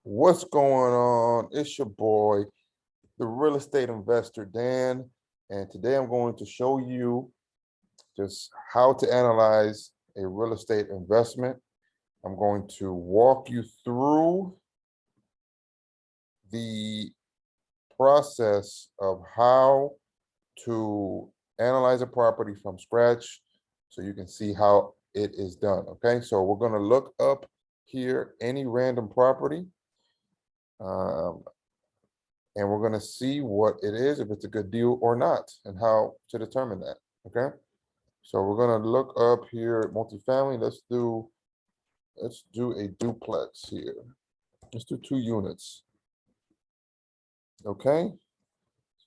What's going on? It's your boy, the real estate investor, Dan. And today I'm going to show you just how to analyze a real estate investment. I'm going to walk you through the process of how to analyze a property from scratch so you can see how it is done. Okay, so we're going to look up here any random property. And we're going to see what it is, if it's a good deal or not, and how to determine that. Okay. So we're going to look up here multifamily. Let's do a duplex here. Let's do 2 units. Okay.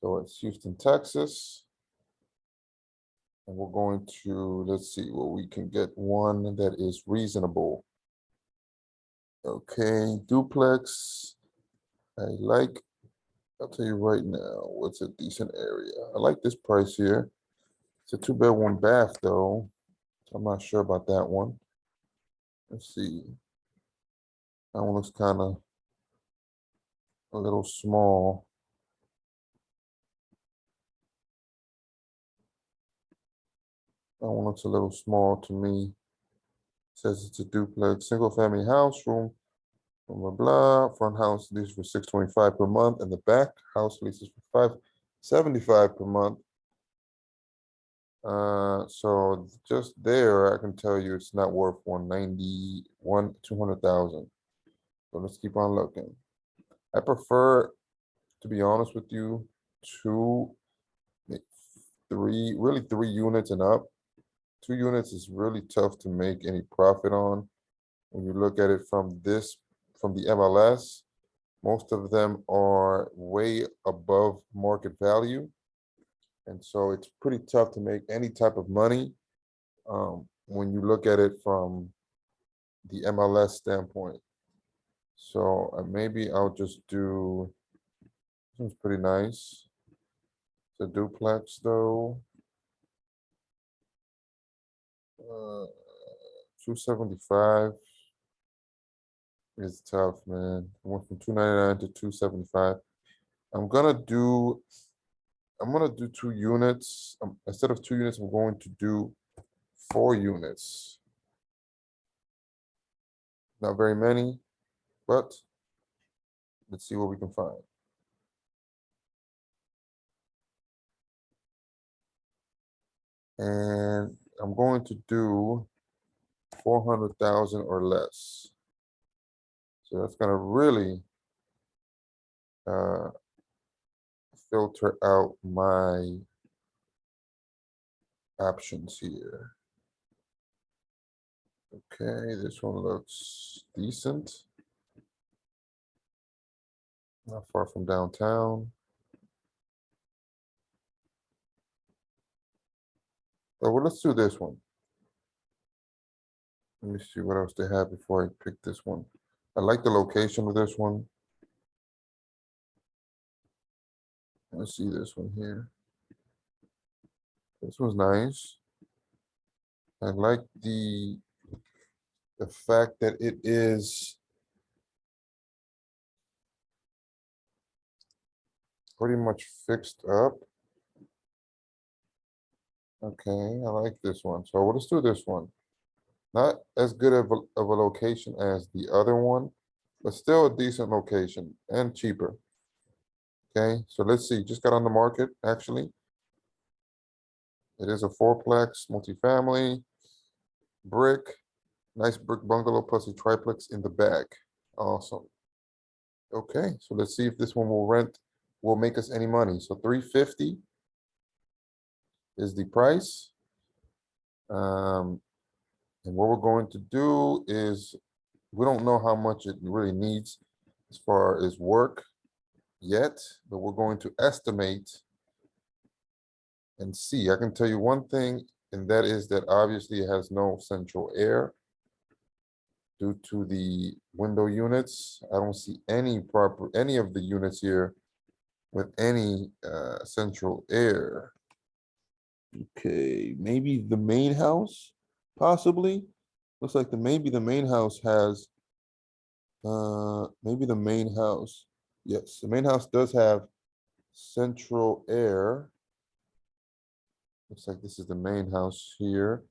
So it's Houston, Texas. And we're going to, let's see what we can get, one that is reasonable. Okay, duplex. I'll tell you right now, what's a decent area. I like this price here. It's a 2-bed, 1-bath though. So I'm not sure about that one. Let's see. That one looks kind of a little small. That one looks a little small to me. It says it's a duplex, single family house, room, blah, blah, blah. Front house lease for $625 per month, and the back house leases for $575 per month. So just there, I can tell you it's not worth 200,000. So let's keep on looking. I prefer, to be honest with you, 2, 3, really 3 units and up. 2 units is really tough to make any profit on. When you look at it from the MLS, most of them are way above market value. And so it's pretty tough to make any type of money when you look at it from the MLS standpoint. So maybe I'll just do, seems pretty nice. It's a duplex though. 275 is tough, man. I went from 299 to 275. I'm gonna do 2 units. Instead of 2 units, I'm going to do 4 units. Not very many, but let's see what we can find. And I'm going to do 400,000 or less. So that's gonna really filter out my options here. Okay, this one looks decent. Not far from downtown. Oh, well, let's do this one. Let me see what else they have before I pick this one. I like the location of this one. Let's see this one here. This one's nice. I like the fact that it is pretty much fixed up. Okay, I like this one. So let's do this one. Not as good of a location as the other one, but still a decent location and cheaper. Okay, so let's see. Just got on the market, actually. It is a 4-plex multifamily, brick, nice brick bungalow plus a triplex in the back. Awesome. Okay, so let's see if this one will make us any money. So 350 is the price. And what we're going to do is, we don't know how much it really needs as far as work yet, but we're going to estimate and see. I can tell you one thing, and that is that obviously it has no central air due to the window units. I don't see any of the units here with any central air. Okay, maybe the main house, possibly. Looks like maybe the main house has Maybe the main house. Yes, the main house does have central air. Looks like this is the main house here.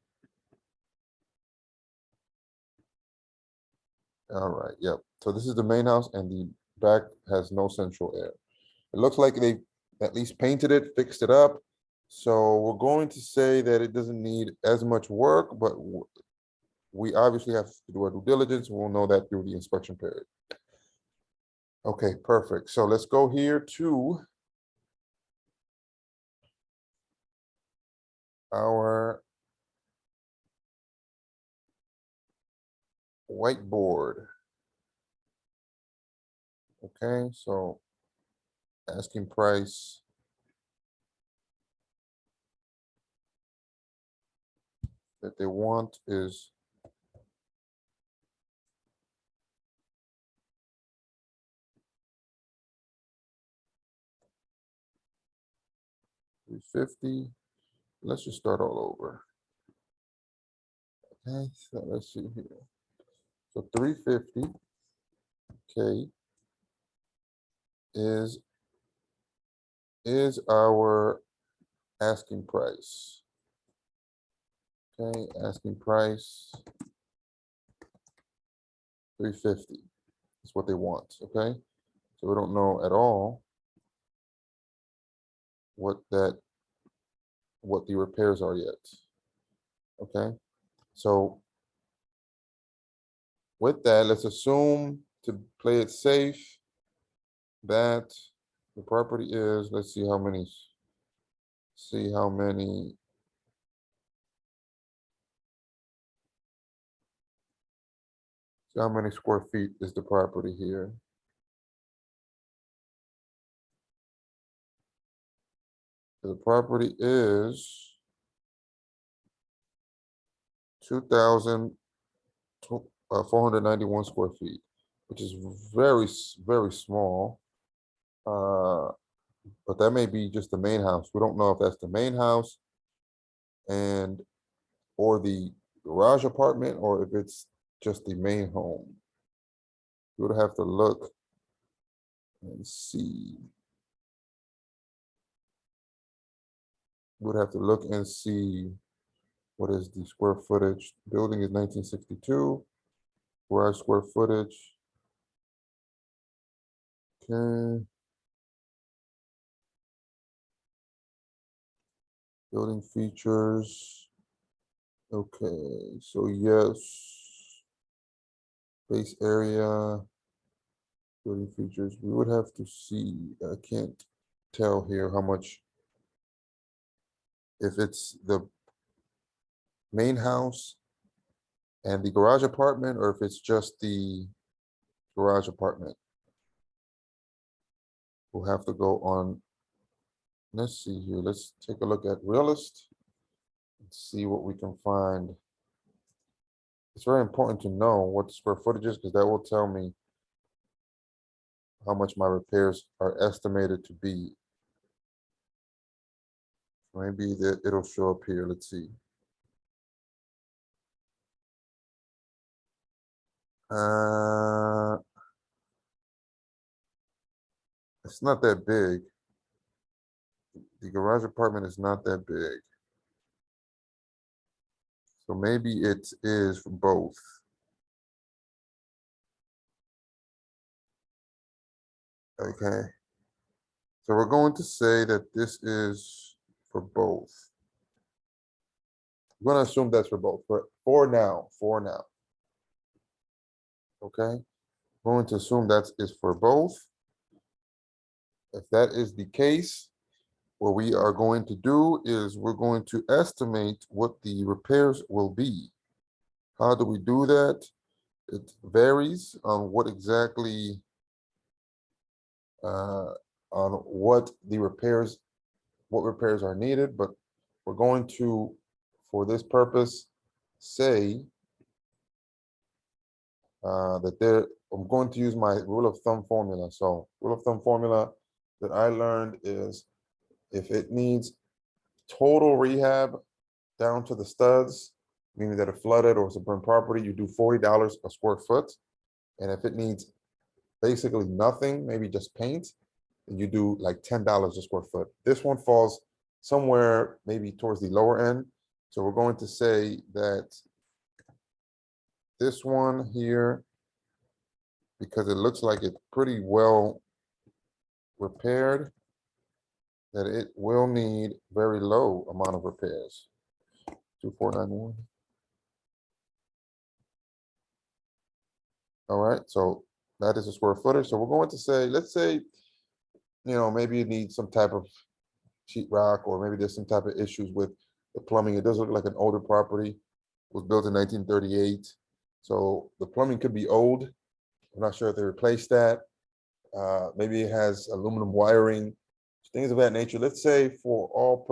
All right, yep. So this is the main house and the back has no central air. It looks like they at least painted it, fixed it up. So we're going to say that it doesn't need as much work, but we obviously have to do our due diligence. We'll know that through the inspection period. Okay, perfect. So let's go here to our whiteboard. Okay, so asking price. That they want is $350. Let's just start all over. Okay, so let's see here. So 350, okay, is our asking price. Okay, asking price 350 is what they want. Okay, so we don't know at all what the repairs are yet. Okay, so with that, let's assume to play it safe that the property is, let's see how many, how many square feet is the property here. The property is 2,491 square feet, which is very, very small. But that may be just the main house. We don't know if that's the main house and or the garage apartment or if it's just the main home. You would have to look and see. We would have to look and see what is the square footage. Building is 1962. Garage square footage. Okay. Building features. Okay, so yes. Base area. Building features. We would have to see. I can't tell here how much. If it's the main house and the garage apartment, or if it's just the garage apartment. We'll have to go on. Let's see here. Let's take a look at Realist and see what we can find. It's very important to know what the square footage is because that will tell me how much my repairs are estimated to be. Maybe that it'll show up here. Let's see. It's not that big. The garage apartment is not that big. So maybe it is for both. Okay. So we're going to say that this is for both. I'm going to assume that's for both, but for now. Okay. Going to assume that is for both. If that is the case, what we are going to do is we're going to estimate what the repairs will be. How do we do that? It varies on what exactly, on what repairs are needed, but we're going to, for this purpose, say that I'm going to use my rule of thumb formula. So rule of thumb formula that I learned is if it needs total rehab down to the studs, meaning that it flooded or it's a burnt property, you do $40 a square foot. And if it needs basically nothing, maybe just paint, then you do like $10 a square foot. This one falls somewhere maybe towards the lower end. So we're going to say that this one here, because it looks like it's pretty well repaired, that it will need very low amount of repairs. 2491. All right, so that is a square footage. So we're going to say, let's say, maybe it needs some type of sheetrock, or maybe there's some type of issues with the plumbing. It does look like an older property. It was built in 1938. So the plumbing could be old. I'm not sure if they replaced that. Maybe it has aluminum wiring, things of that nature. Let's say for all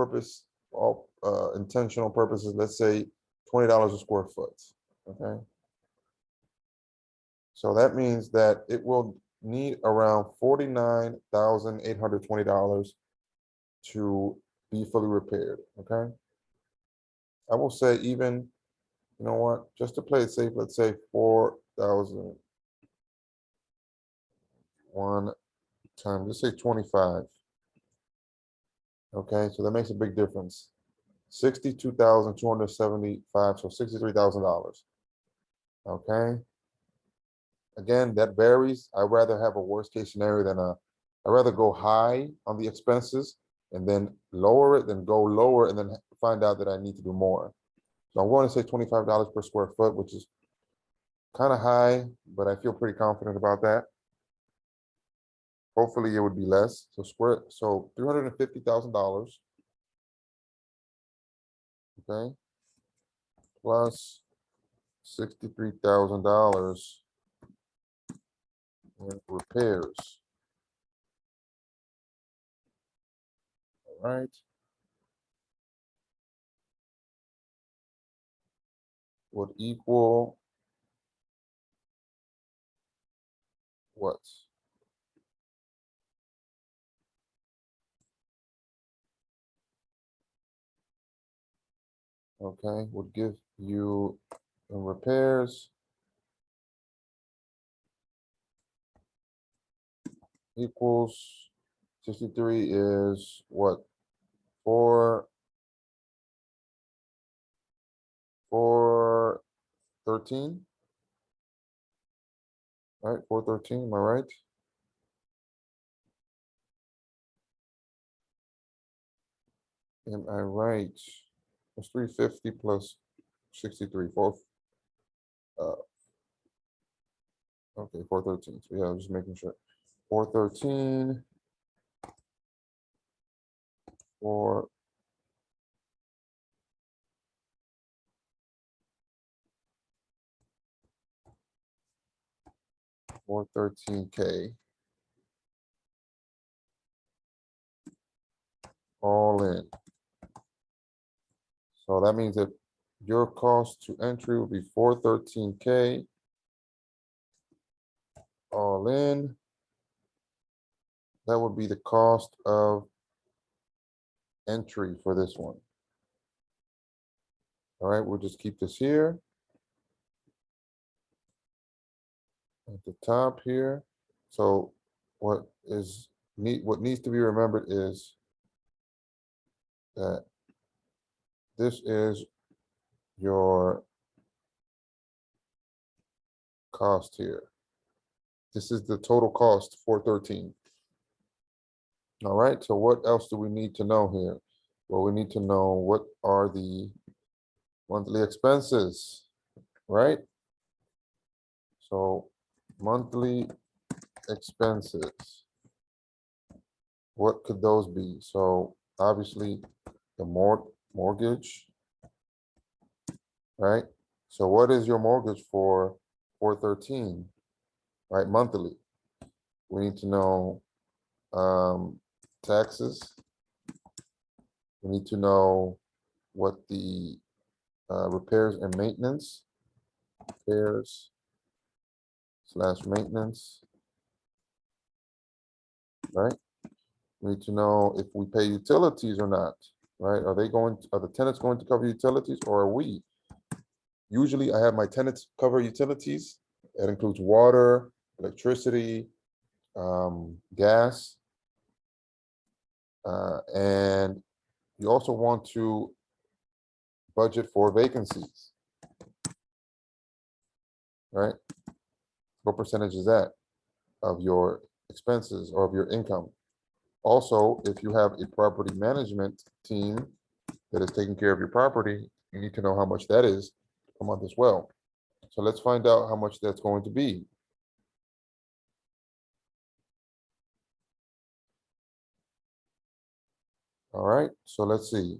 intentional purposes, let's say $20 a square foot. Okay. So that means that it will need around $49,820 to be fully repaired. Okay. I will say even, you know what, just to play it safe, let's say 4,000 one time, let's say 25. Okay, so that makes a big difference. 62,275, so $63,000. Okay. Again, that varies. I'd rather have a worst case scenario than I'd rather go high on the expenses and then lower it, than go lower and then find out that I need to do more. So I'm going to say $25 per square foot, which is kind of high, but I feel pretty confident about that. Hopefully it would be less. So $350,000. Okay. Plus $63,000 in repairs. All right. Would equal what? Okay, would give you in repairs equals 63 is what? 413, right? 413, am I right? Am I right? It's 350 plus 63, okay, 413. So yeah, I'm just making sure. 413 for 413K all in. So that means that your cost to entry will be 413K all in. That would be the cost of entry for this one. All right, we'll just keep this here at the top here. So what needs to be remembered is that this is your cost here. This is the total cost, 413. All right, so what else do we need to know here? Well, we need to know what are the monthly expenses, right? So monthly expenses, what could those be? So obviously the mortgage, right? So what is your mortgage for 413, right? Monthly. We need to know taxes. We need to know what the repairs and maintenance, repairs / maintenance, right? We need to know if we pay utilities or not, right? Are the tenants going to cover utilities, or are we? Usually I have my tenants cover utilities, It includes water, electricity, gas. And you also want to budget for vacancies, right? What percentage is that of your expenses or of your income? Also, if you have a property management team that is taking care of your property, you need to know how much that is per month as well. So let's find out how much that's going to be. All right, so let's see.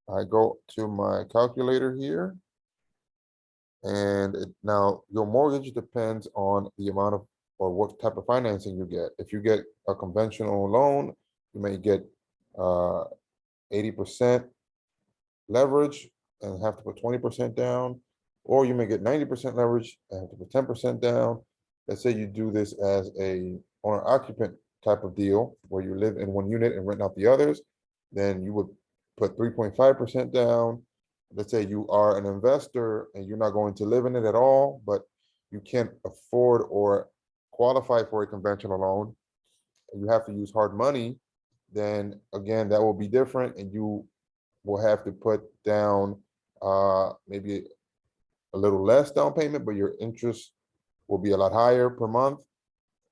I go to my calculator here. And now your mortgage depends on the amount of, or what type of financing you get. If you get a conventional loan, you may get 80% leverage and have to put 20% down, or you may get 90% leverage and have to put 10% down. Let's say you do this as a owner occupant type of deal where you live in one unit and rent out the others, then you would put 3.5% down. Let's say you are an investor and you're not going to live in it at all, but you can't afford or qualify for a conventional loan, and you have to use hard money, then again, that will be different, and you will have to put down maybe a little less down payment, but your interest will be a lot higher per month,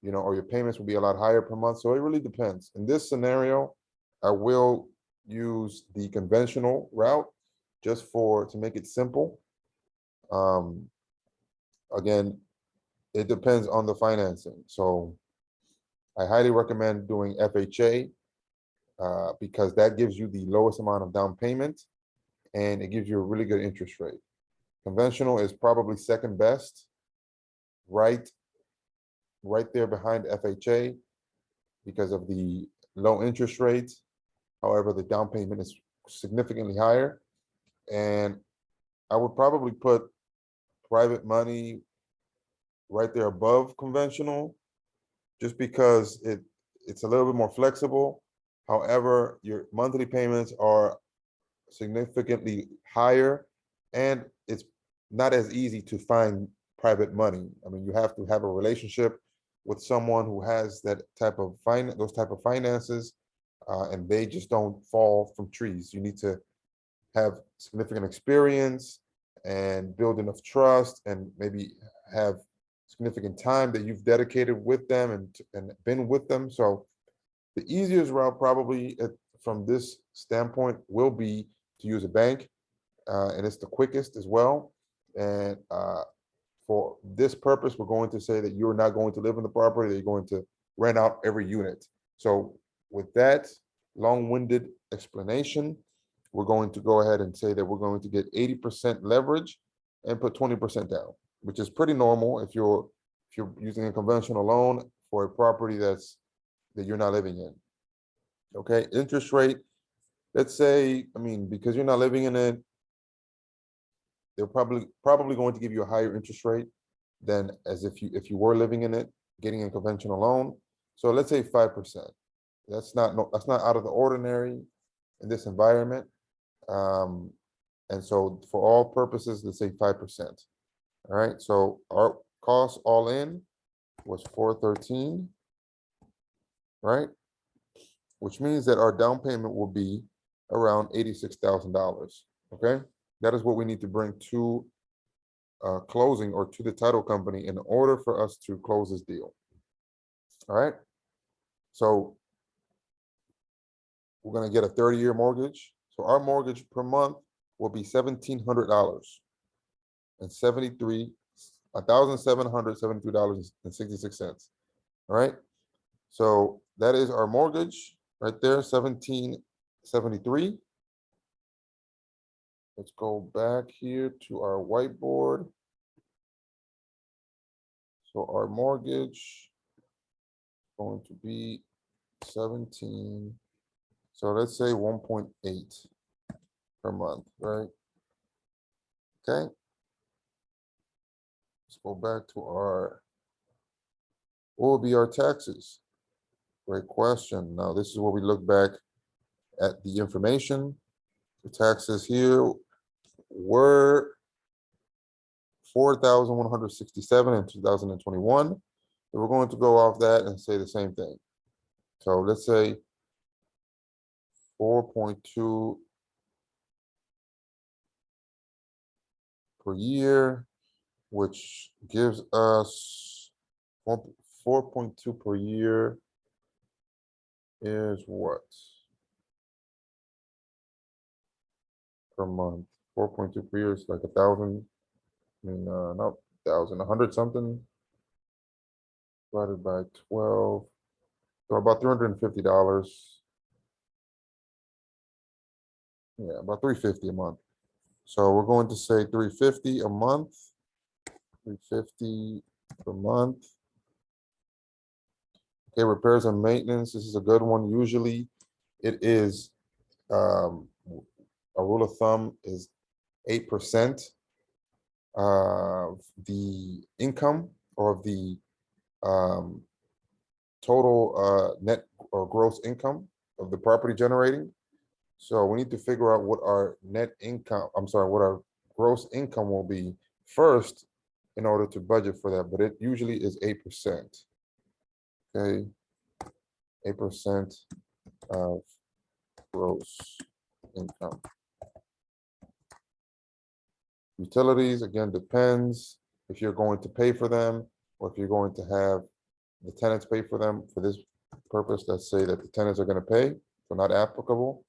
you know, or your payments will be a lot higher per month. So it really depends. In this scenario, I will use the conventional route just to make it simple. Again, it depends on the financing. So I highly recommend doing FHA because that gives you the lowest amount of down payment and it gives you a really good interest rate. Conventional is probably second best, right there behind FHA because of the low interest rates. However, the down payment is significantly higher. And I would probably put private money right there above conventional, just because it's a little bit more flexible. However, your monthly payments are significantly higher, and it's not as easy to find private money. I mean, you have to have a relationship with someone who has that type of those type of finances, and they just don't fall from trees. You need to have significant experience and build enough trust, and maybe have significant time that you've dedicated with them and been with them. So the easiest route probably from this standpoint will be to use a bank, and it's the quickest as well. And for this purpose, we're going to say that you're not going to live in the property, that you're going to rent out every unit. So with that long-winded explanation, we're going to go ahead and say that we're going to get 80% leverage and put 20% down, which is pretty normal if you're using a conventional loan for a property that you're not living in. Okay, interest rate, let's say, I mean, because you're not living in it, they're probably going to give you a higher interest rate than as if you were living in it, getting a conventional loan. So let's say 5%. That's not out of the ordinary in this environment. And so for all purposes, let's say 5%. All right, so our cost all in was $413, right? Which means that our down payment will be around $86,000, okay? That is what we need to bring to closing or to the title company in order for us to close this deal. All right, so we're gonna get a 30-year mortgage. So our mortgage per month will be $1,700 and $1,773.66. All right, so that is our mortgage right there, $1,773. Let's go back here to our whiteboard. So our mortgage is going to be 17. So let's say 1.8 per month, right? Okay. Let's go back to what will be our taxes? Great question. Now this is where we look back at the information. The taxes here were 4,167 in 2021. So we're going to go off that and say the same thing. So let's say 4.2 per year, which gives us 4.2 per year is what? Per month. 4.2 per year is like 1,000. I mean, not 1,000, 100 something divided by 12. So about $350. Yeah, about $350 a month. So we're going to say $350 a month. $350 per month. Okay, repairs and maintenance. This is a good one. Usually it is a rule of thumb is 8% of the income or of the total net or gross income of the property generating. So we need to figure out what our net income, I'm sorry, what our gross income will be first in order to budget for that, but it usually is 8%. Okay, 8% of gross income. Utilities, again, depends if you're going to pay for them or if you're going to have the tenants pay for them. For this purpose, let's say that the tenants are going to pay, so not applicable.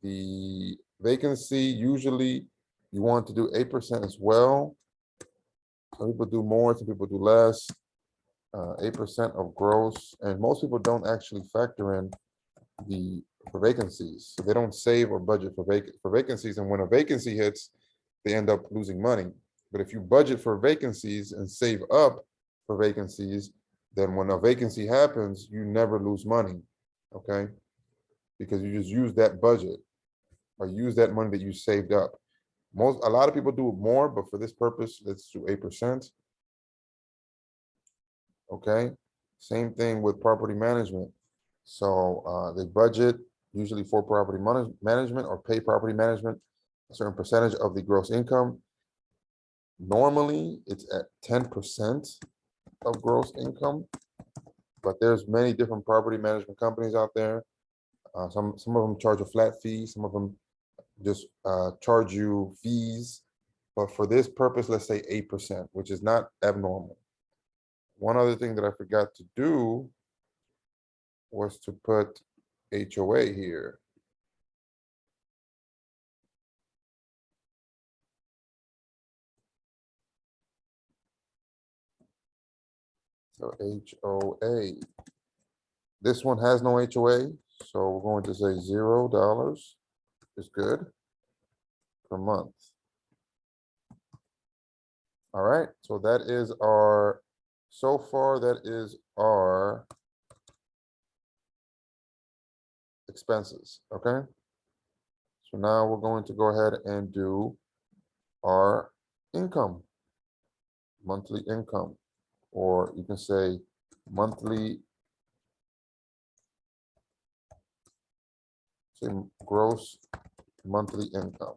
The vacancy, usually you want to do 8% as well. Some people do more, some people do less. 8% of gross, and most people don't actually factor in for vacancies. So they don't save or budget for vacancies, and when a vacancy hits, they end up losing money. But if you budget for vacancies and save up for vacancies, then when a vacancy happens, you never lose money, okay? Because you just use that budget or use that money that you saved up. A lot of people do more, but for this purpose, let's do 8%. Okay, same thing with property management. So they budget usually for property management or pay property management a certain percentage of the gross income. Normally, it's at 10% of gross income, but there's many different property management companies out there. Some of them charge a flat fee. Some of them just charge you fees. But for this purpose, let's say 8%, which is not abnormal. One other thing that I forgot to do was to put HOA here. So HOA. This one has no HOA, so we're going to say $0 is good per month. All right, so that is our, so far that is our expenses, okay? So now we're going to go ahead and do our income, monthly income, or you can say monthly, say gross monthly income.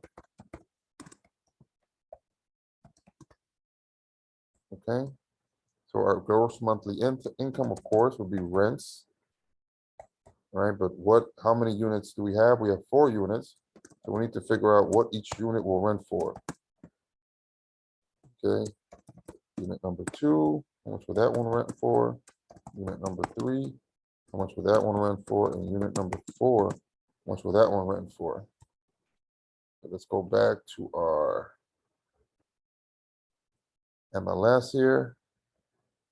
Okay, so our gross monthly income, of course, would be rents, right? But how many units do we have? We have 4 units. So we need to figure out what each unit will rent for. Okay, unit number 2, how much will that one rent for? Unit number 3, how much will that one rent for? And unit number 4, how much will that one rent for? So let's go back to our MLS here.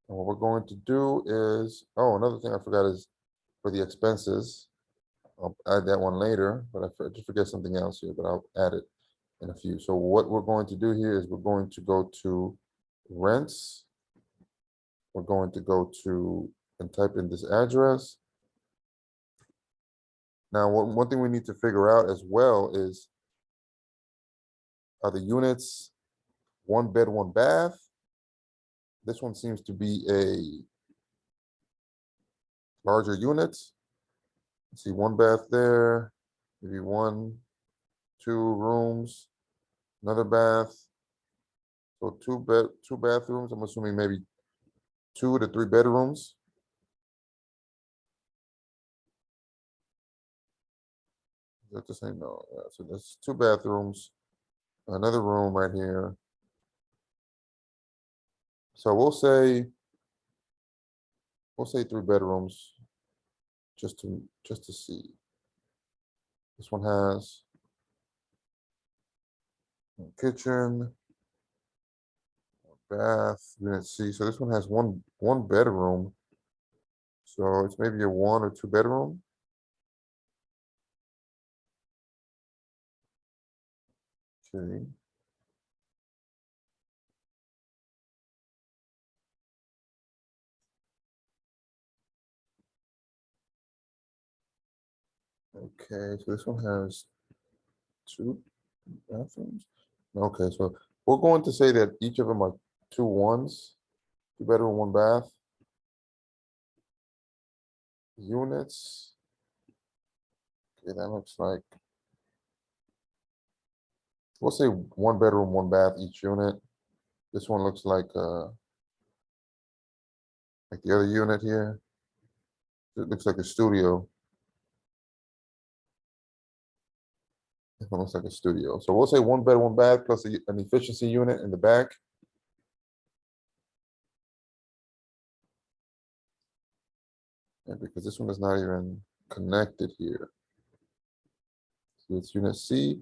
And what we're going to do is, oh, another thing I forgot is for the expenses. I'll add that one later, but I just forget something else here, but I'll add it in a few. So what we're going to do here is we're going to go to rents. We're going to go to and type in this address. Now, one thing we need to figure out as well is, are the units 1 bed, 1 bath? This one seems to be a larger unit. Let's see, 1 bath there, maybe 1, 2 rooms, another bath. So two bathrooms, I'm assuming maybe 2 to 3 bedrooms. Is that the same? No, yeah, so there's 2 bathrooms, another room right here. So we'll say 3 bedrooms just to see. This one has a kitchen, bath, unit C. So this one has one bedroom. So it's maybe a 1 or 2 bedroom. Okay. Okay, so this one has 2 bathrooms. Okay, so we're going to say that each of them are 2 1s, 2 bedroom, 1 bath. Units. Okay, that looks like, we'll say 1 bedroom, 1 bath each unit. This one looks like the other unit here. It looks like a studio. It looks like a studio. So we'll say 1 bed, 1 bath plus an efficiency unit in the back. And because this one is not even connected here. So it's unit C.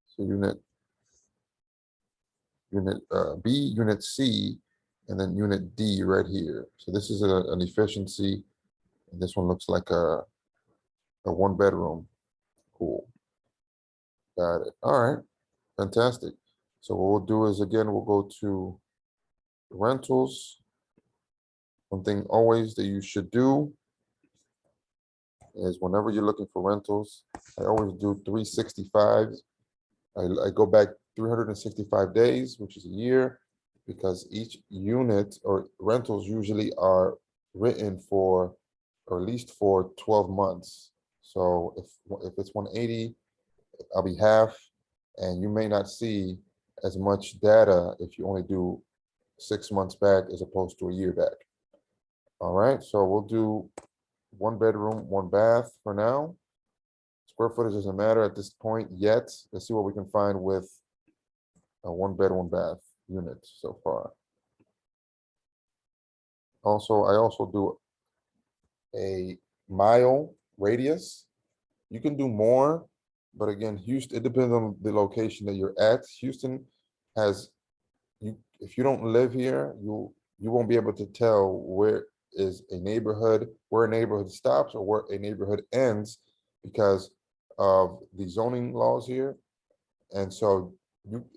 So unit B, unit C, and then unit D right here. So this is an efficiency. And this one looks like a 1 bedroom. Cool. Got it. All right. Fantastic. So what we'll do is, again, we'll go to rentals. One thing always that you should do is whenever you're looking for rentals, I always do 365. I go back 365 days, which is a year, because each unit or rentals usually are written for, or at least for 12 months. So if it's 180, I'll be half, and you may not see as much data if you only do 6 months back as opposed to a year back. All right, so we'll do 1 bedroom, 1 bath for now. Square footage doesn't matter at this point yet. Let's see what we can find with a 1 bed, 1 bath unit so far. Also, I also do a mile radius. You can do more, but again, Houston, it depends on the location that you're at. Houston has, if you don't live here, you won't be able to tell where is a neighborhood, where a neighborhood stops or where a neighborhood ends because of the zoning laws here. And so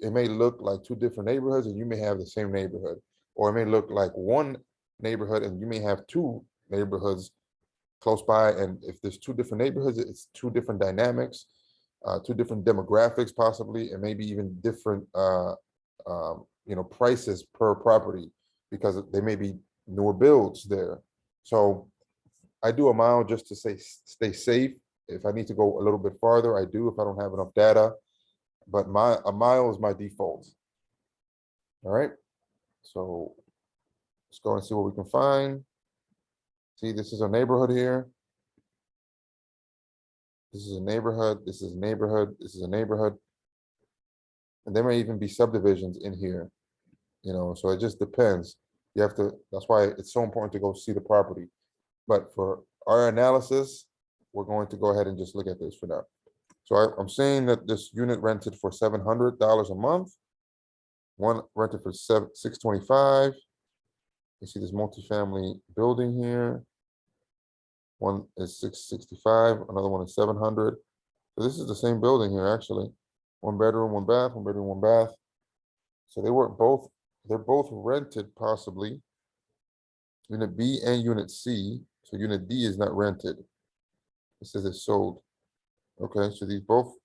it may look like 2 different neighborhoods and you may have the same neighborhood, or it may look like 1 neighborhood and you may have 2 neighborhoods close by. And if there's 2 different neighborhoods, it's 2 different dynamics, 2 different demographics, possibly, and maybe even different, prices per property because they may be newer builds there. So I do a mile just to stay safe. If I need to go a little bit farther, I do if I don't have enough data. But a mile is my default. All right. So let's go and see what we can find. See, this is a neighborhood here. This is a neighborhood. This is a neighborhood. This is a neighborhood. And there may even be subdivisions in here, so it just depends. You have to, that's why it's so important to go see the property. But for our analysis, we're going to go ahead and just look at this for now. So I'm saying that this unit rented for $700 a month. One rented for $625. You see this multifamily building here. One is $665, another one is $700. So this is the same building here, actually. 1 bedroom, 1 bath, 1 bedroom, 1 bath. So they're both rented possibly. Unit B and unit C. So unit D is not rented. It says it's sold. Okay, so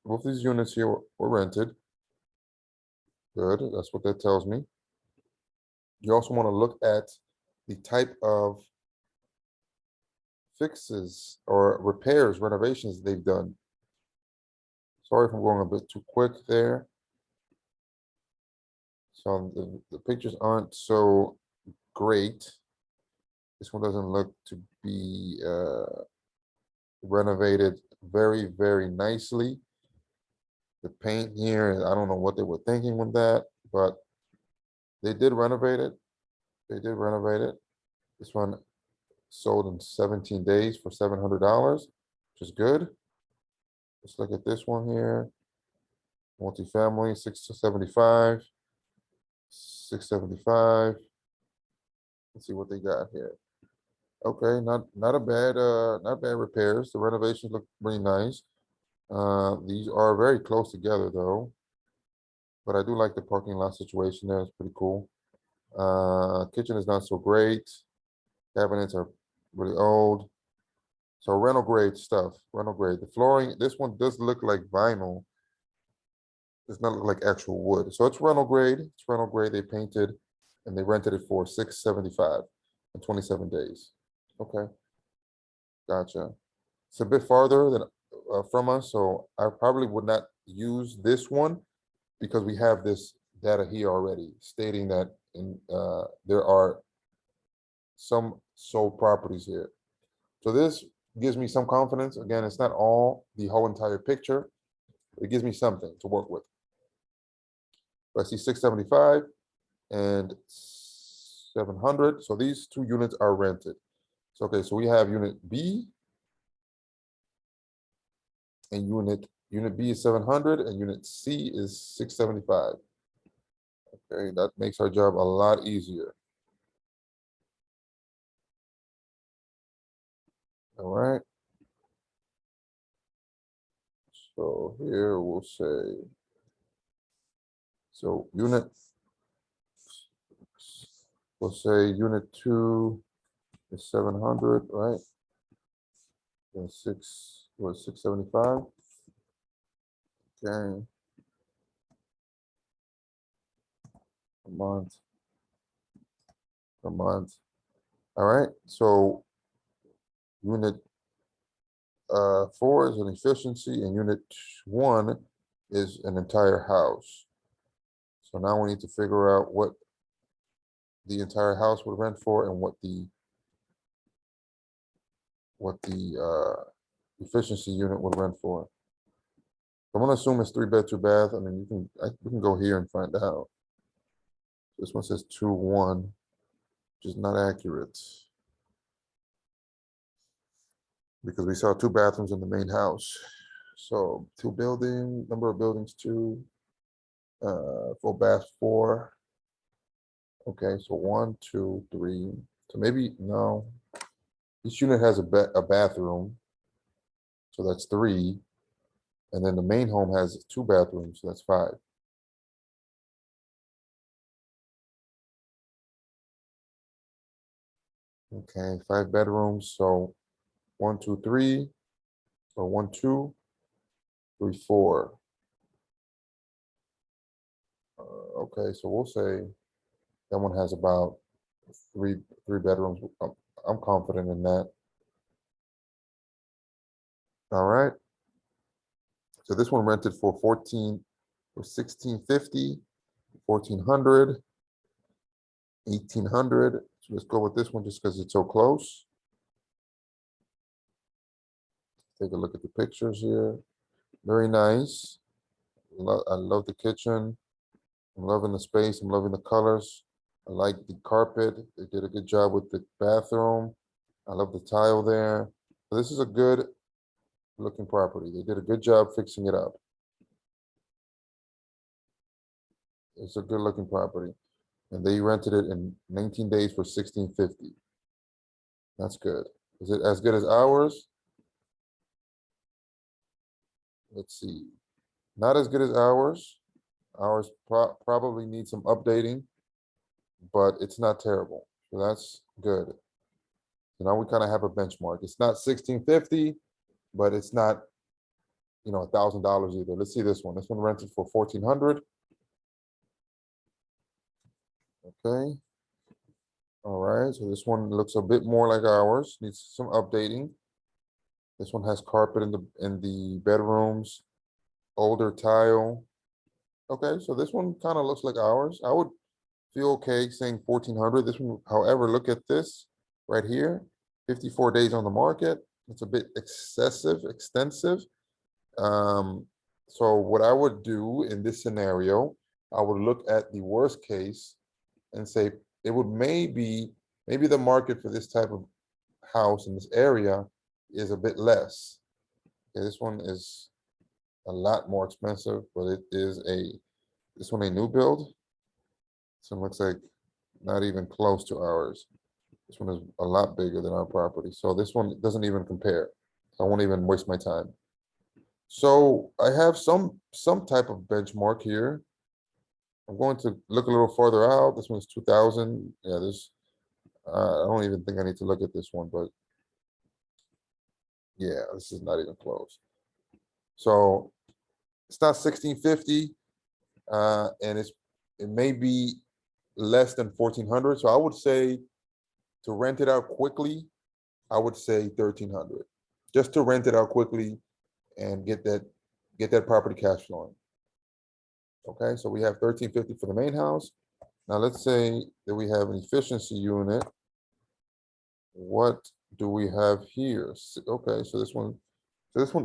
both these units here were rented. Good, that's what that tells me. You also want to look at the type of fixes or repairs, renovations they've done. Sorry if I'm going a bit too quick there. So the pictures aren't so great. This one doesn't look to be renovated very nicely. The paint here, I don't know what they were thinking with that, but they did renovate it. They did renovate it. This one sold in 17 days for $700, which is good. Let's look at this one here. Multifamily, 675. 675. Let's see what they got here. Okay, not a bad not bad repairs. The renovations look pretty nice. These are very close together though. But I do like the parking lot situation there. It's pretty cool. Kitchen is not so great. Cabinets are really old. So rental grade stuff, rental grade. The flooring, this one does look like vinyl. Does not look like actual wood. So it's rental grade. It's rental grade. They painted and they rented it for $675 in 27 days. Okay. Gotcha. It's a bit farther than from us, so I probably would not use this one because we have this data here already stating that there are some sold properties here. So this gives me some confidence. Again, it's not all the whole entire picture. It gives me something to work with. I see 675 and 700. So these two units are rented. So, okay, so we have unit B and unit B is 700 and unit C is 675. Okay, that makes our job a lot easier. All right. So here we'll say, so we'll say unit 2 is 700, right? And 675. Okay. A month. A month. All right. So unit 4 is an efficiency and unit 1 is an entire house. So now we need to figure out what the entire house would rent for and what the efficiency unit would rent for. I'm gonna assume it's 3 bed, 2 bath. I mean, we can go here and find out. This one says 2-1, which is not accurate. Because we saw 2 bathrooms in the main house. So number of buildings 2, 4 baths 4. Okay, so 1, 2, 3. So maybe, no. Each unit has a bathroom. So that's 3. And then the main home has 2 bathrooms, so that's 5. Okay, 5 bedrooms, so 1, 2, 3, or 1, 2, 3, 4. Okay, so we'll say that one has about three bedrooms. I'm confident in that. All right. So this one rented for 1650, 1400, 1800. So let's go with this one just because it's so close. Take a look at the pictures here. Very nice. I love the kitchen. I'm loving the space. I'm loving the colors. I like the carpet. They did a good job with the bathroom. I love the tile there. So this is a good looking property. They did a good job fixing it up. It's a good looking property. And they rented it in 19 days for $1650. That's good. Is it as good as ours? Let's see. Not as good as ours. Ours probably needs some updating, but it's not terrible. So that's good. So now we kind of have a benchmark. It's not 1650, but it's not, $1,000 either. Let's see this one. This one rented for 1400. Okay. All right. So this one looks a bit more like ours. Needs some updating. This one has carpet in the bedrooms, older tile. Okay, so this one kind of looks like ours. feel okay saying 1400. This one, however, look at this right here, 54 days on the market. It's a bit excessive, extensive. So what I would do in this scenario, I would look at the worst case and say it would maybe the market for this type of house in this area is a bit less. Okay, this one is a lot more expensive, but it is this one a new build. This one looks like not even close to ours. This one is a lot bigger than our property. So this one doesn't even compare. I won't even waste my time. So I have some type of benchmark here. I'm going to look a little farther out. This one's 2000. Yeah, this, I don't even think I need to look at this one, but yeah, this is not even close. So it's not 1650, and it may be less than 1400. So I would say to rent it out quickly, I would say 1300, just to rent it out quickly and get that property cash flowing. Okay, so we have 1350 for the main house. Now let's say that we have an efficiency unit. What do we have here? Okay, so this one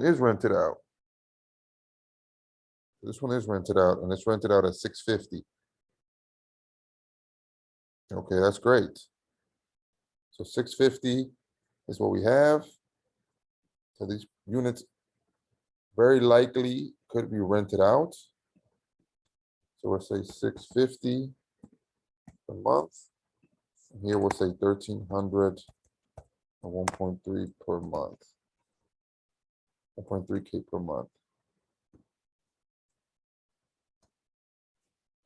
is rented out. This one is rented out, and it's rented out at 650. Okay, that's great. So 650 is what we have. So these units very likely could be rented out. So we'll say 650 a month. Here we'll say 1300 and 1.3 per month. 1.3K per month.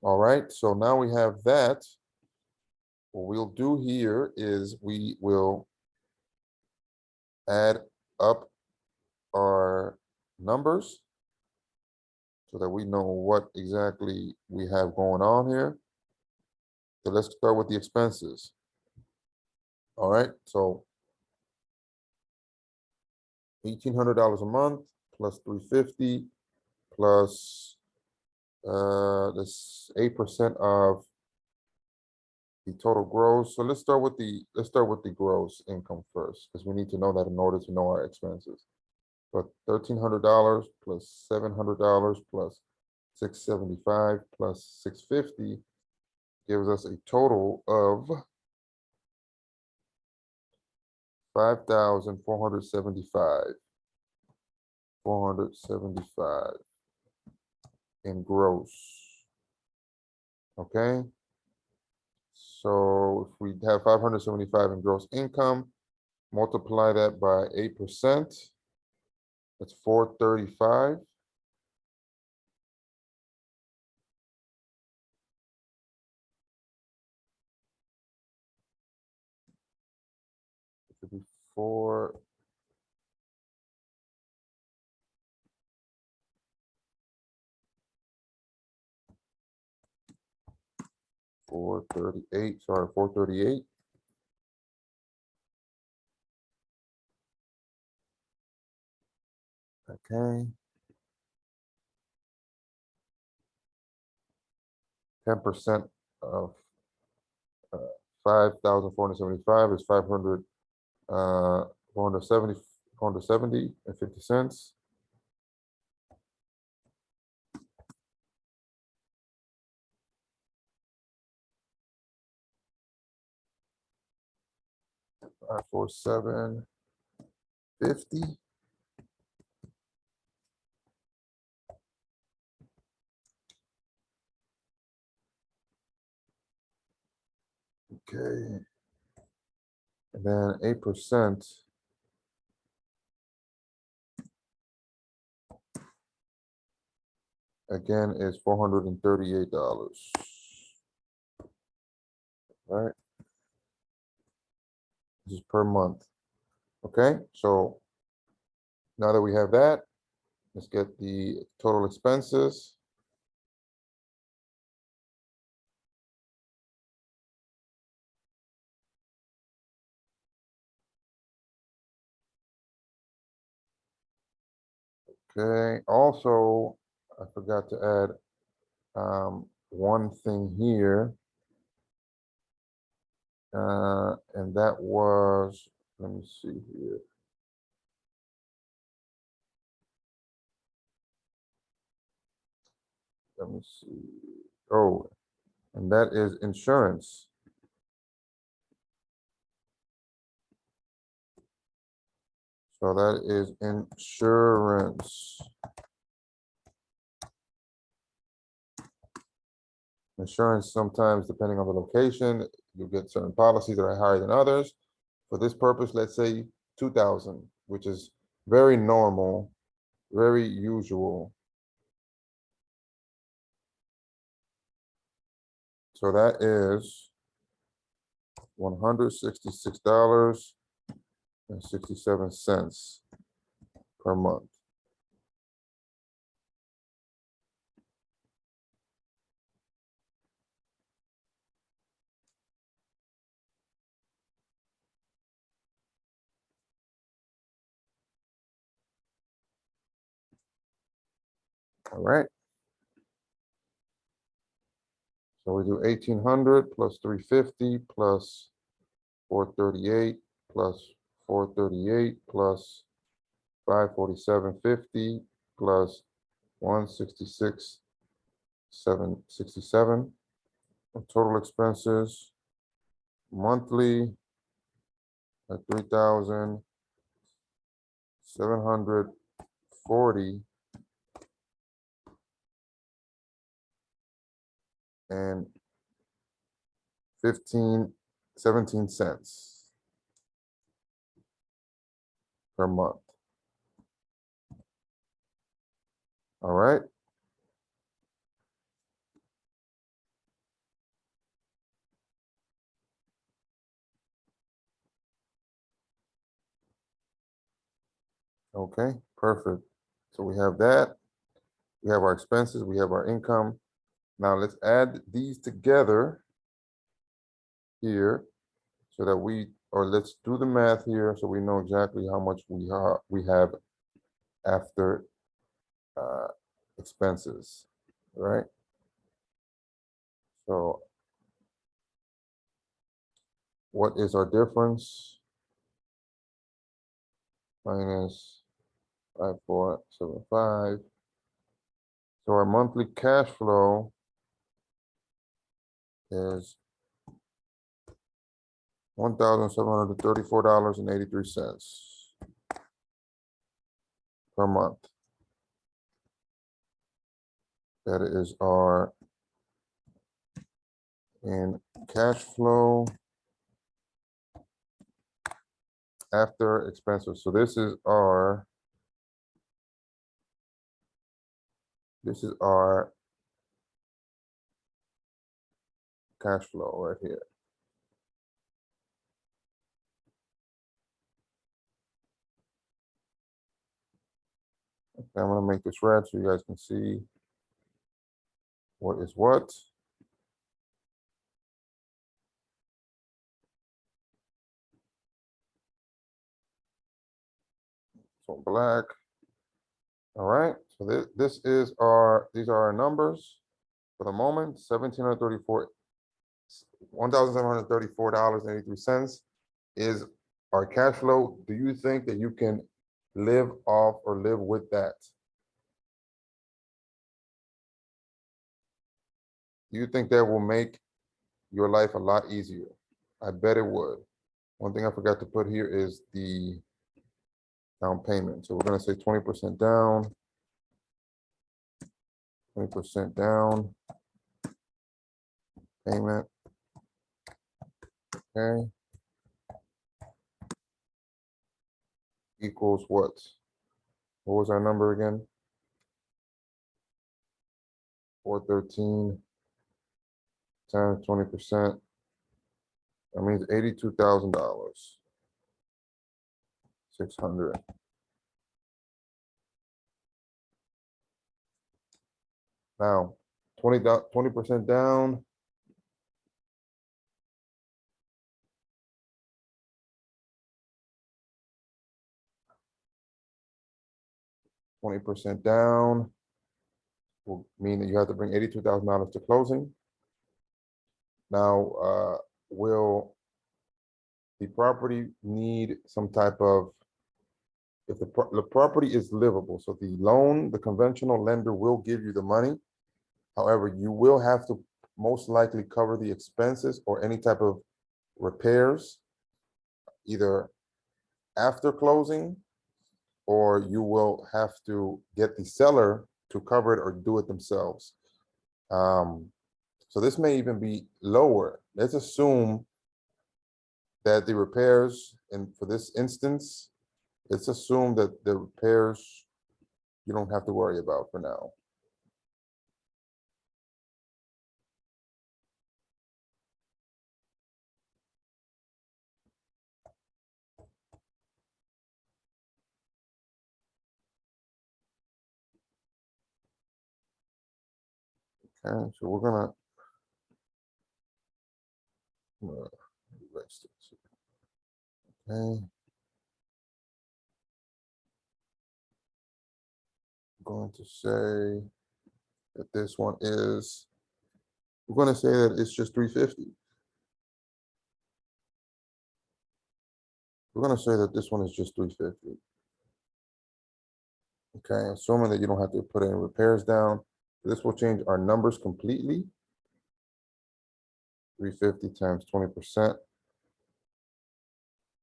All right, so now we have that. What we'll do here is we will add up our numbers so that we know what exactly we have going on here. So let's start with the expenses. All right, so $1,800 a month plus 350 plus this 8% of the total gross. So let's start with the gross income first, because we need to know that in order to know our expenses. But $1,300 plus $700 plus 675 plus 650 gives us a total of 5,475. 475 in gross. Okay. So if we have 575 in gross income, multiply that by 8%. That's 435. It should be 4. $438. Sorry, 438. Okay. 10% of 5,475 is 500, 470 and 50 cents. $547.50. Okay. And then 8% again is $438. Right? This is per month. Okay, so now that we have that, let's get the total expenses. Okay, also, I forgot to add one thing here. And that was, let me see here. Let me see. Oh, and that is insurance. So that is insurance. Insurance, sometimes depending on the location, you get certain policies that are higher than others. For this purpose, let's say 2,000, which is very normal, very usual. So that is $166.67 per month. All right. So we do 1,800 plus 350 plus 438 plus 438 plus 547.50 plus 166,767. Total expenses monthly at 3,740 and 17 cents per month. All right. Okay, perfect. So we have that. We have our expenses, we have our income. Now let's add these together here so that let's do the math here so we know exactly how much we have after expenses, right? So what is our difference? Minus 5,475. So our monthly cash flow is $1,734.83 per month. That is our in cash flow after expenses. So this is our cash flow right here. Okay, I'm gonna make this red so you guys can see what is what. So black. All right, so these are our numbers for the moment. $1,734.83 is our cash flow. Do you think that you can live off or live with that? Do you think that will make your life a lot easier? I bet it would. One thing I forgot to put here is the down payment. So we're gonna say 20% down, 20% down payment. Okay. Equals what? What was our number again? 413 times 20%. That means $82,000. 600. Now, 20% down. $20 down will mean that you have to bring $82,000 to closing. Now, will the property need some type of, if the property is livable, so the loan, the conventional lender will give you the money. However, you will have to most likely cover the expenses or any type of repairs, either after closing, or you will have to get the seller to cover it or do it themselves. So this may even be lower. Let's assume that the repairs, and for this instance, let's assume that the repairs you don't have to worry about for now. Okay, so we're gonna erase this. Okay. I'm going to say that this one is, we're gonna say that it's just 350. We're gonna say that this one is just 350. Okay, assuming that you don't have to put any repairs down. This will change our numbers completely. 350 times 20%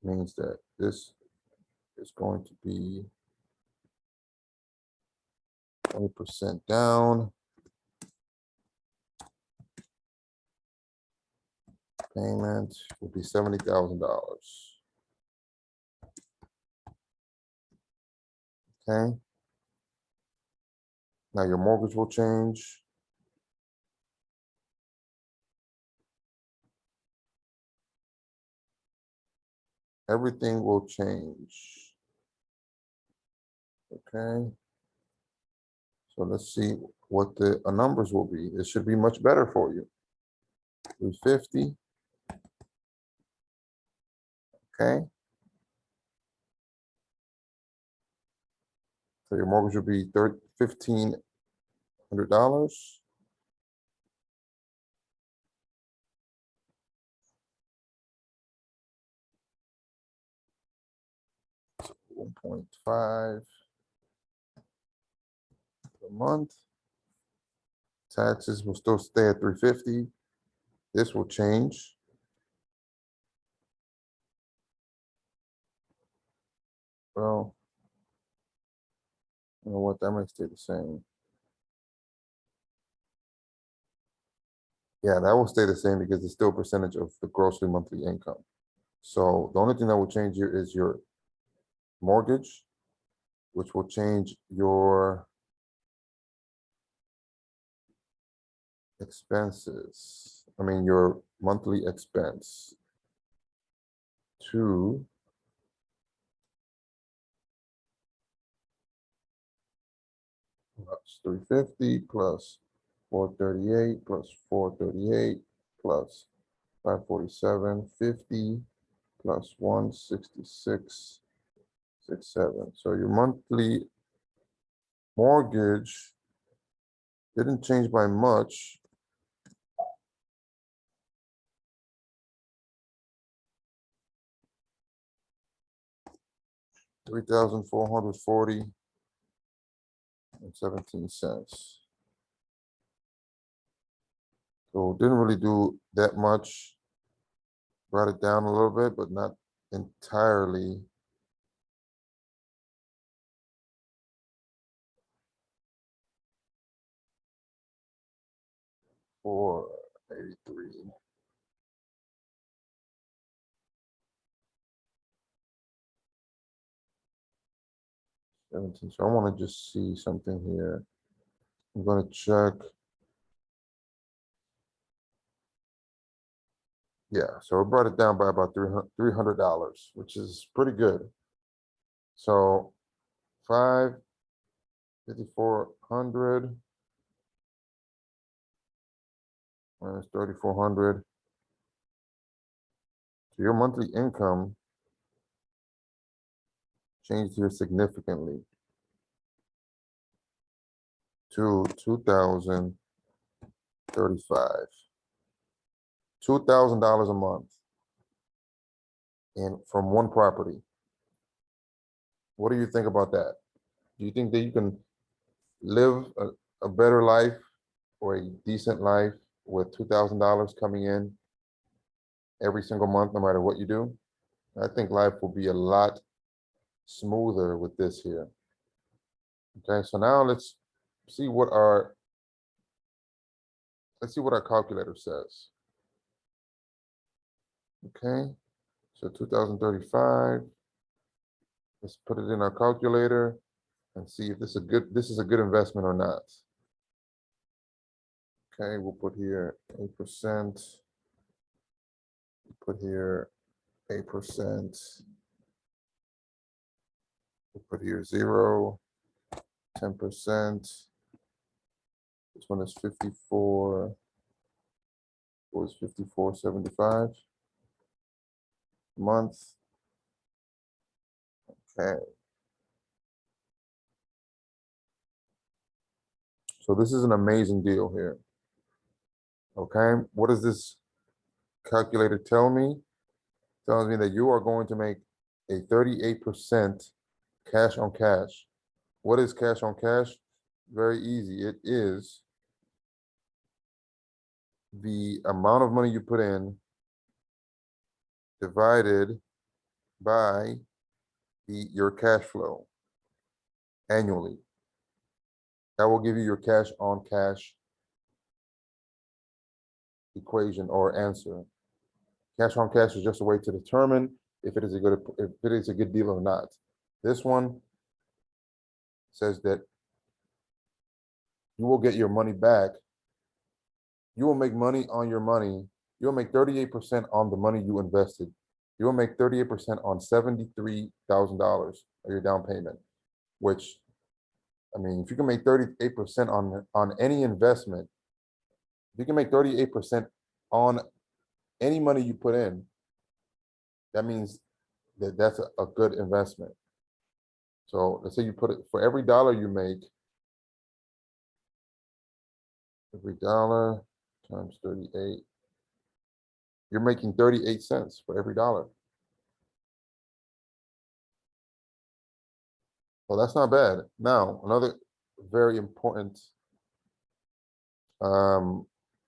means that this is going to be 20% down. Payment will be $70,000. Okay. Now your mortgage will change. Everything will change. Okay. So let's see what the numbers will be. It should be much better for you. 350. Okay. So your mortgage will be $1,500. 1.5 a month. Taxes will still stay at 350. This will change. Well, you know what, that might stay the same. Yeah, that will stay the same because it's still a percentage of the gross monthly income. So the only thing that will change here is your mortgage, which will change your expenses. I mean, your monthly expense to plus 350 plus 438 plus 438 plus 547.50 plus 166.67. So your monthly mortgage didn't change by much. $3,440.17. So didn't really do that much. Brought it down a little bit, but not entirely. $483. 17. So I want to just see something here. I'm going to check. Yeah, so it brought it down by about $300, which is pretty good. So 5,400 minus 3,400. So your monthly income changed here significantly to 2,035. $2,000 a month. and from one property. What do you think about that? Do you think that you can live a better life or a decent life with $2,000 coming in every single month, no matter what you do? I think life will be a lot smoother with this here. Okay, so now let's see what our calculator says. Okay, so 2035. Let's put it in our calculator and see if this is a good investment or not. Okay, we'll put here 8%. Put here 8%. We'll put here 0, 10%. This one is 54. What was 54.75 a month? Okay. So this is an amazing deal here. Okay, what does this calculator tell me? It tells me that you are going to make a 38% cash on cash. What is cash on cash? Very easy. It is the amount of money you put in divided by your cash flow annually. That will give you your cash on cash equation or answer. Cash on cash is just a way to determine if it is a good deal or not. This one says that you will get your money back. You will make money on your money. You'll make 38% on the money you invested. You will make 38% on $73,000 of your down payment, which, I mean, if you can make 38% on any investment, if you can make 38% on any money you put in, that means that that's a good investment. So let's say you put it for every dollar you make, every dollar times 38, you're making 38 cents for every dollar. Well, that's not bad. Now, another very important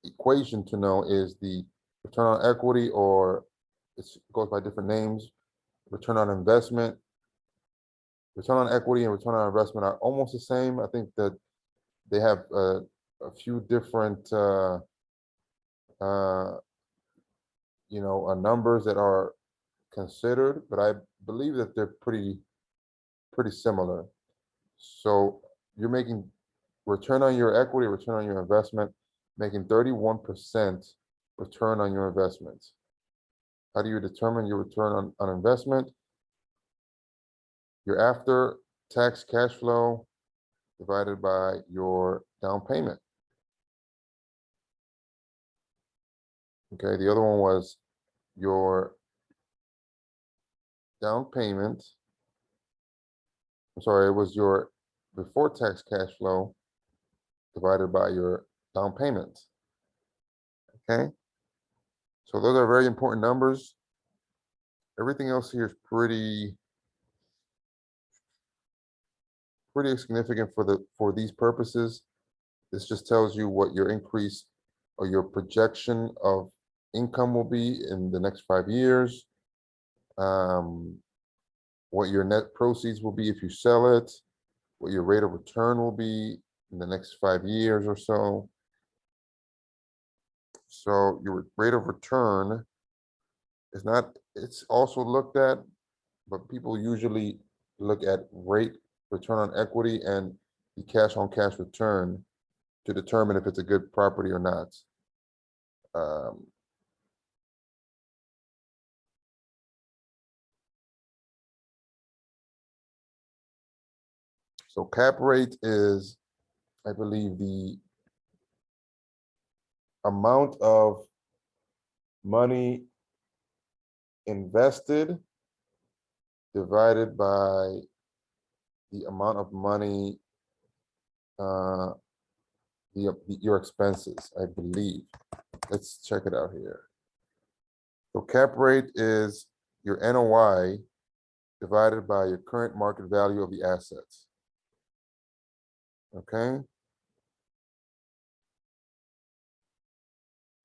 equation to know is the return on equity, or it goes by different names. Return on investment. Return on equity and return on investment are almost the same. I think that they have a few different numbers that are considered, but I believe that they're pretty similar. So you're making return on your equity, return on your investment, making 31% return on your investments. How do you determine your return on investment? Your after tax cash flow divided by your down payment. Okay, the other one was your down payment. I'm sorry, it was your before tax cash flow divided by your down payment. Okay, so those are very important numbers. Everything else here is pretty significant for these purposes. This just tells you what your increase or your projection of income will be in the next 5 years, what your net proceeds will be if you sell it, what your rate of return will be in the next 5 years or so. So your rate of return is not, it's also looked at, but people usually look at return on equity and the cash on cash return to determine if it's a good property or not. So cap rate is, I believe, the amount of money invested divided by the amount of money, your expenses, I believe. Let's check it out here. So cap rate is your NOI divided by your current market value of the assets. Okay?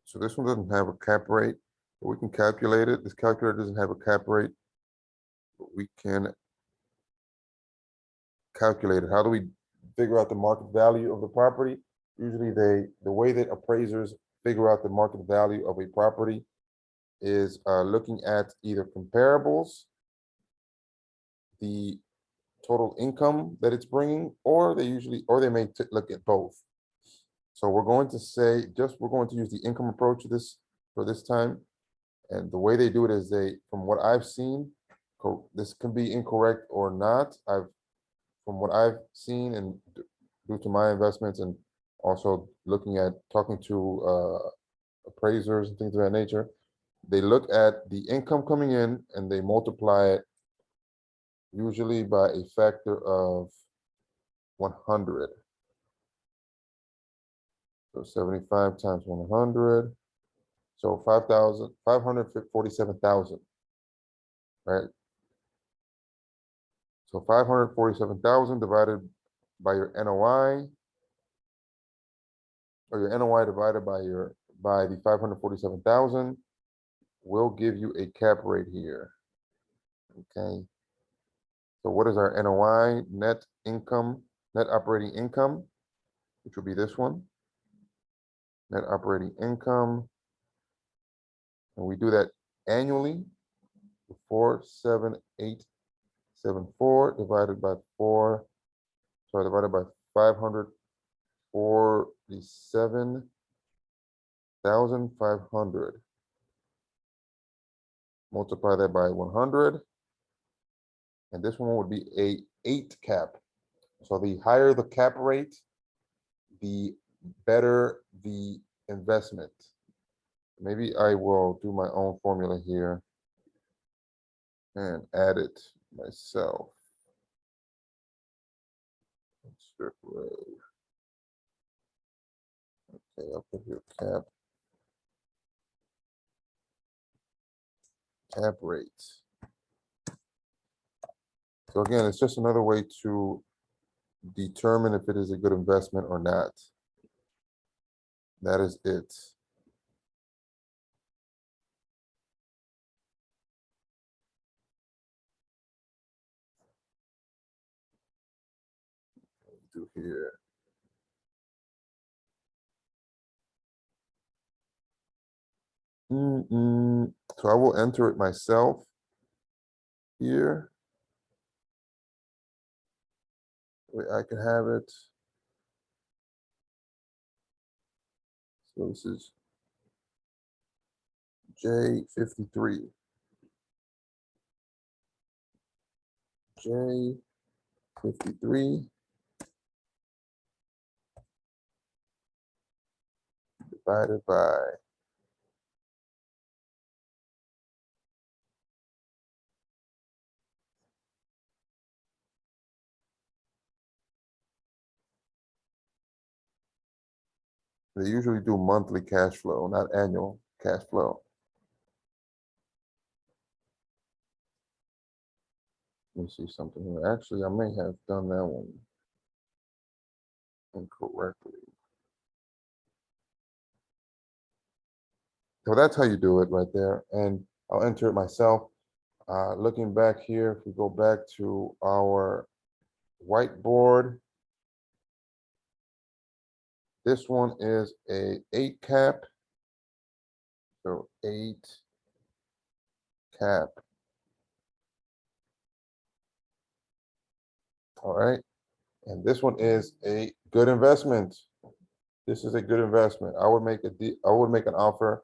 So this one doesn't have a cap rate, but we can calculate it. This calculator doesn't have a cap rate, but we can calculate it. How do we figure out the market value of the property? Usually the way that appraisers figure out the market value of a property is looking at either comparables, the total income that it's bringing, or they may look at both. So we're going to say, we're going to use the income approach for this time. And the way they do it is from what I've seen, this can be incorrect or not. From what I've seen and due to my investments and also talking to appraisers and things of that nature, they look at the income coming in and they multiply it usually by a factor of 100. So 75 times 100. So 547,000, right? So 547,000 divided by your NOI, or your NOI divided by the 547,000 will give you a cap rate here. Okay. So what is our NOI? Net income, net operating income, which will be this one. Net operating income. And we do that annually. 47874 divided by 547,500. Multiply that by 100. And this one would be a 8 cap. So the higher the cap rate, the better the investment. Maybe I will do my own formula here and add it myself. Strip road. Okay, I'll put here cap rate. So again, it's just another way to determine if it is a good investment or not. That is it. Do here. So I will enter it myself here. I can have it. So this is J53. J53 divided by they usually do monthly cash flow, not annual cash flow. Let me see something here. Actually, I may have done that one incorrectly. So that's how you do it right there. And I'll enter it myself. Looking back here, if we go back to our whiteboard, this one is a 8 cap. So 8 cap. All right. And this one is a good investment. This is a good investment. I would make an offer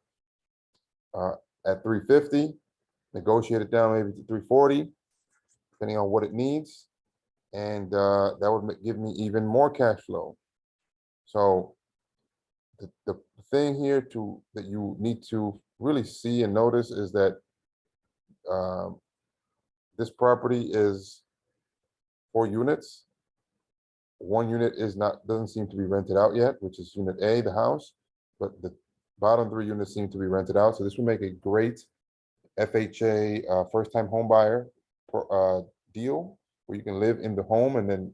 at 350, negotiate it down maybe to 340, depending on what it needs. And that would give me even more cash flow. So the thing here that you need to really see and notice is that this property is 4 units. 1 unit doesn't seem to be rented out yet, which is unit A, the house, but the bottom 3 units seem to be rented out. So this would make a great FHA, first-time home buyer deal, where you can live in the home and then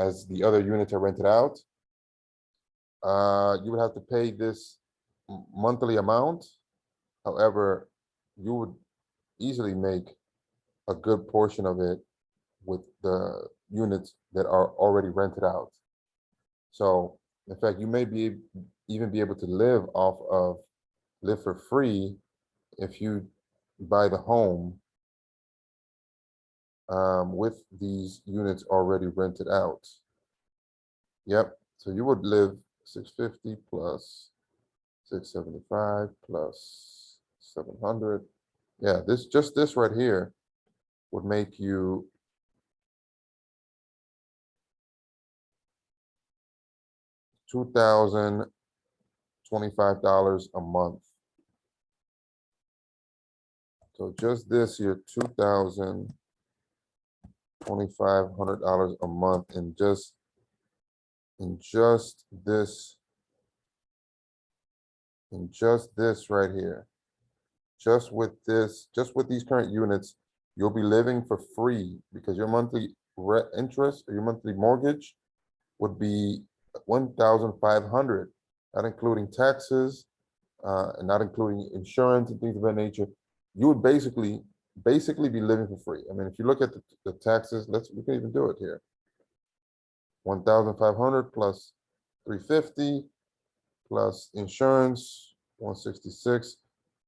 as the other units are rented out. You would have to pay this monthly amount. However, you would easily make a good portion of it with the units that are already rented out. So in fact, you may be even be able to live for free if you buy the home with these units already rented out. Yep, so you would live 650 plus 675 plus 700. Yeah, this right here would make you $2,025 a month. So just this year, $2,200 a month in just this right here. Just with these current units, you'll be living for free because your monthly interest or your monthly mortgage would be $1,500, not including taxes and not including insurance and things of that nature. You would basically be living for free. I mean, if you look at the taxes, we can even do it here. 1,500 plus 350 plus insurance 166.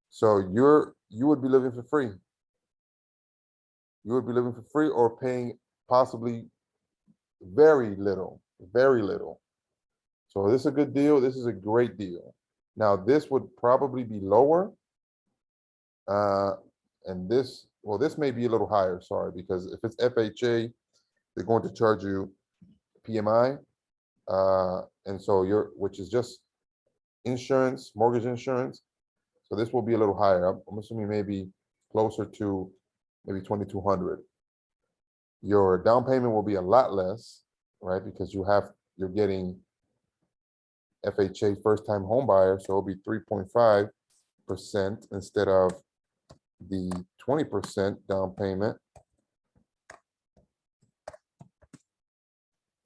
So you would be living for free. You would be living for free or paying possibly very little. So this is a good deal. This is a great deal. Now this would probably be lower. And this may be a little higher, sorry, because if it's FHA, they're going to charge you PMI. And so which is just insurance, mortgage insurance. So this will be a little higher. I'm assuming maybe closer to maybe 2,200. Your down payment will be a lot less, right? Because you're getting FHA first time home buyer, so it'll be 3.5% instead of the 20% down payment.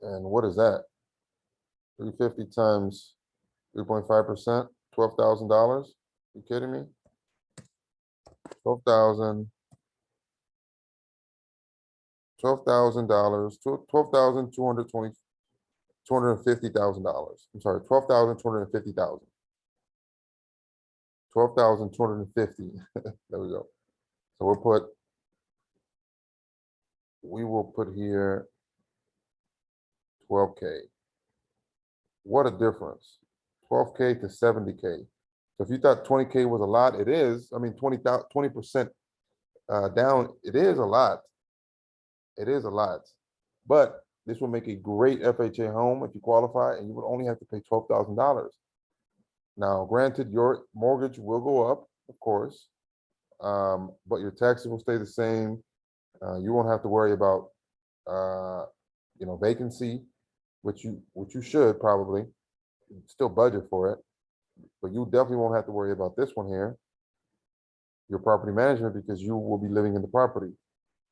And what is that? 350 times 3.5%, $12,000. You kidding me? 12,000. $12,000, $250,000. I'm sorry, 12,250,000. 12,250. There we go. So we will put here 12K. What a difference. 12K to 70K. So if you thought 20K was a lot, it is. I mean, 20% down, it is a lot. It is a lot. But this will make a great FHA home if you qualify, and you would only have to pay $12,000. Now, granted, your mortgage will go up, of course, but your taxes will stay the same. You won't have to worry about, vacancy, which you should probably still budget for it, but you definitely won't have to worry about this one here, your property management, because you will be living in the property,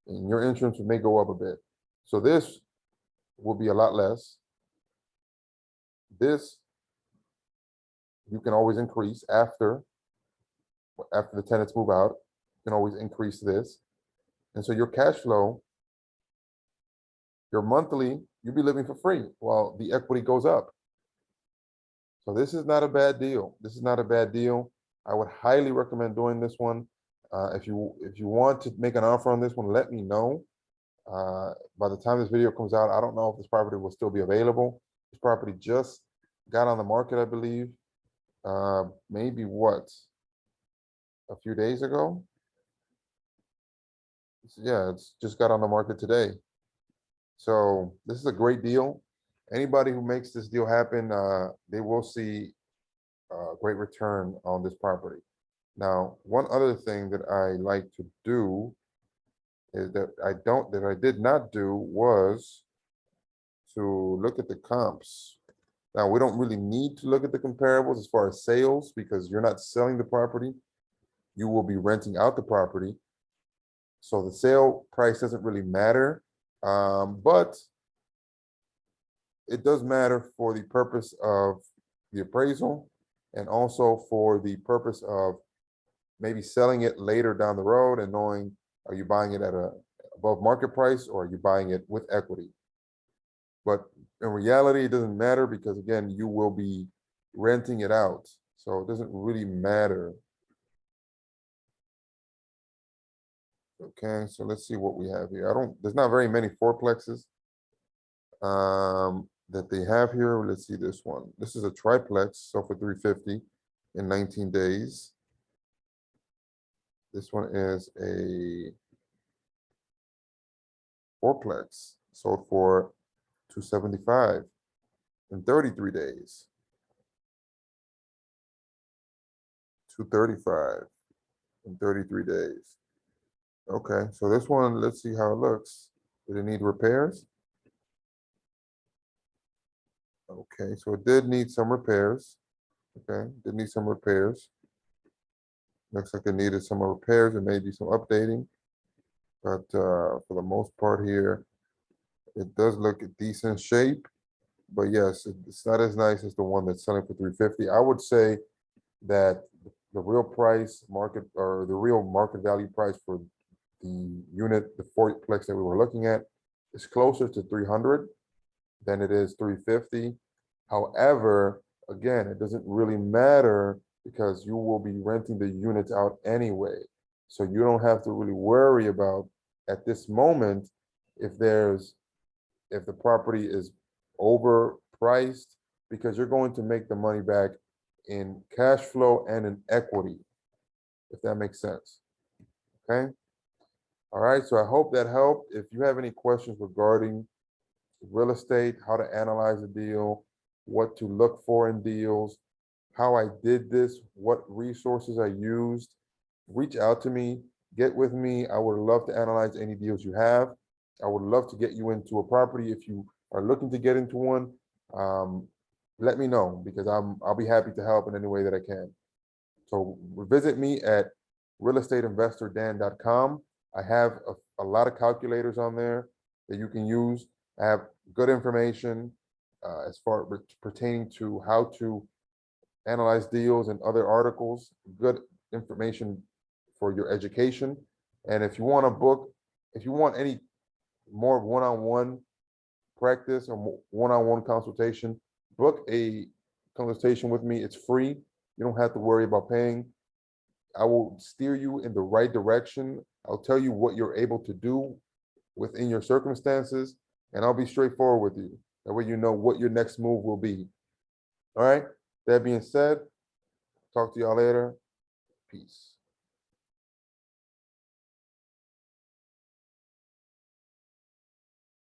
and your insurance may go up a bit. So this will be a lot less. This you can always increase after the tenants move out. You can always increase this. And so your cash flow, your monthly, you'll be living for free while the equity goes up. So this is not a bad deal. This is not a bad deal. I would highly recommend doing this one. If you want to make an offer on this one, let me know. By the time this video comes out, I don't know if this property will still be available. This property just got on the market, I believe. Maybe a few days ago. Yeah, it's just got on the market today. So this is a great deal. Anybody who makes this deal happen, they will see a great return on this property. Now, one other thing that I like to do is that I did not do was to look at the comps. Now, we don't really need to look at the comparables as far as sales because you're not selling the property. you will be renting out the property. So the sale price doesn't really matter, but it does matter for the purpose of the appraisal and also for the purpose of maybe selling it later down the road and knowing, are you buying it at a above market price or are you buying it with equity? But in reality, it doesn't matter because again, you will be renting it out. So it doesn't really matter. Okay, so let's see what we have here. There's not very many fourplexes that they have here. Let's see this one. This is a triplex, so for 350 in 19 days. This one is a fourplex, sold for 275 in 33 days. 235 in 33 days. Okay, so this one, let's see how it looks. Did it need repairs? Okay, so it did need some repairs. Okay, did need some repairs. Looks like it needed some repairs and maybe some updating. But for the most part here, it does look in decent shape. But yes, it's not as nice as the one that's selling for 350. I would say that the real price market or the real market value price for the unit, the fourplex that we were looking at, is closer to 300 than it is 350. However, again, it doesn't really matter because you will be renting the units out anyway. So you don't have to really worry about at this moment if the property is overpriced, because you're going to make the money back in cash flow and in equity, if that makes sense. Okay. All right. So I hope that helped. If you have any questions regarding real estate, how to analyze a deal, what to look for in deals, how I did this, what resources I used, reach out to me, get with me. I would love to analyze any deals you have. I would love to get you into a property. If you are looking to get into one, let me know because I'll be happy to help in any way that I can. So visit me at realestateinvestordan.com. I have a lot of calculators on there that you can use. I have good information as far pertaining to how to analyze deals and other articles, good information for your education. And if you want to book, if you want any more one-on-one practice or one-on-one consultation, book a consultation with me. It's free. You don't have to worry about paying. I will steer you in the right direction. I'll tell you what you're able to do within your circumstances, and I'll be straightforward with you. That way you know what your next move will be. All right. That being said, talk to y'all later. Peace.